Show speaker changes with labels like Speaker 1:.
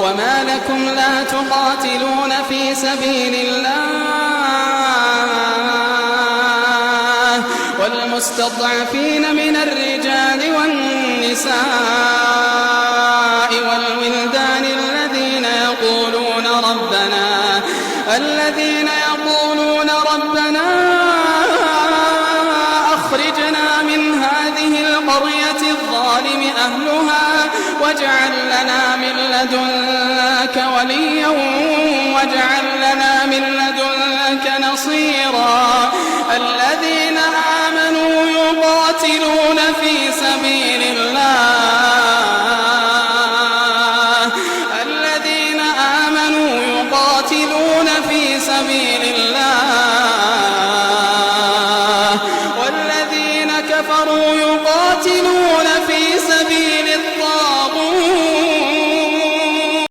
Speaker 1: وما لكم لا تقاتلون في سبيل الله والمستضعفين من الرجال والنساء والولدان الذين يقولون ربنا أخرجنا من هذه القرية الظالم أهلها واجعل لنا من لدنك وليا واجعل لنا من لدنك نصيرا الذين آمنوا يقاتلون في سبيل الله